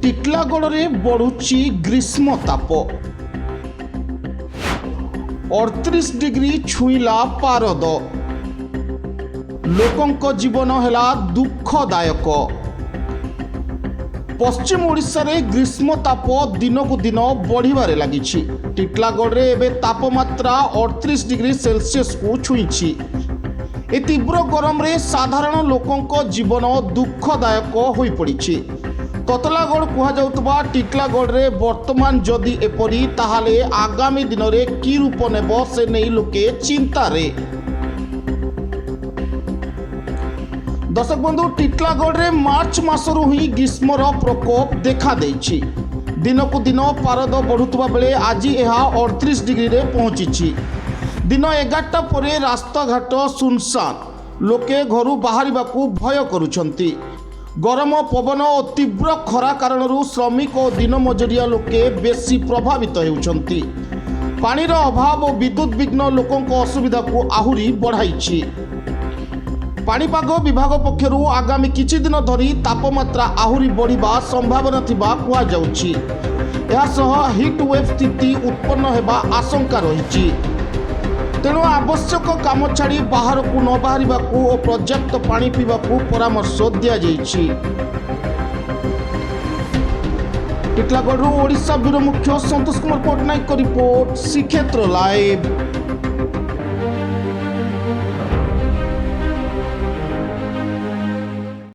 ଟିଟଲାଗଡ଼ରେ ବଢ଼ୁଛି ଗ୍ରୀଷ୍ମ ତାପ। 38 डिग्री छुईला पारद। लोकंक जीवन है दुखदायक। पश्चिम ओडिशा रे ग्रीष्म ताप दिन को दिन बढ़िबारे लागिछि। टिटलागढ़ रे एबे तापमात्रा 38 डिग्री सेल्सियस को छुईछि। ए तीव्र गरम रे साधारण लोकंक जीवन दुखदायक होई पड़िछि। ततलागढ़ कुहाଯାଉଥିବା टिटलागढ़ रे वर्तमान जदि एपरी ताहाले आगामी दिन रे की रूप नेब से नहीं लोके चिंता रे। दर्शक बंधु, टिटलागढ़ रे मार्च मासरू ही ग्रीष्मर प्रकोप देखा देछि। दिन को दिन पारद बढ़ुवा बेले आज यह 38 डिग्री रे पहुंची। दिन 11टा परे रास्ताघाट सुनसान। लोके घरू बाहरिबाकू भय करुछंती। गरम पवन और तीव्र खरा कारण श्रमिक और दिन मजुरिया लोके बेसी प्रभावित होउछंती। पानीर अभाव और विद्युत विघ्न लोकों असुविधा को आहुरी बढ़ाई। पाणीपाग विभाग पक्षरु आगामी किछि दिन धरी तापमात्रा आहुरी बढ़िबा संभावना थिबा कुआ जाउछि। एहा सह हिट वेव स्थिति उत्पन्न हेबा आशंका रहिछि। तेणु आवश्यक काम छाड़ी बाहर को न बाहरिबाकू और पर्याप्त पानी पीबाकू परामर्श दिया जाइछि। टिटलागढ़ ओडिशा ब्यूरो मुख्य संतोष कुमार पट्टनायक रिपोर्ट श्रीक्षेत्र लाइव।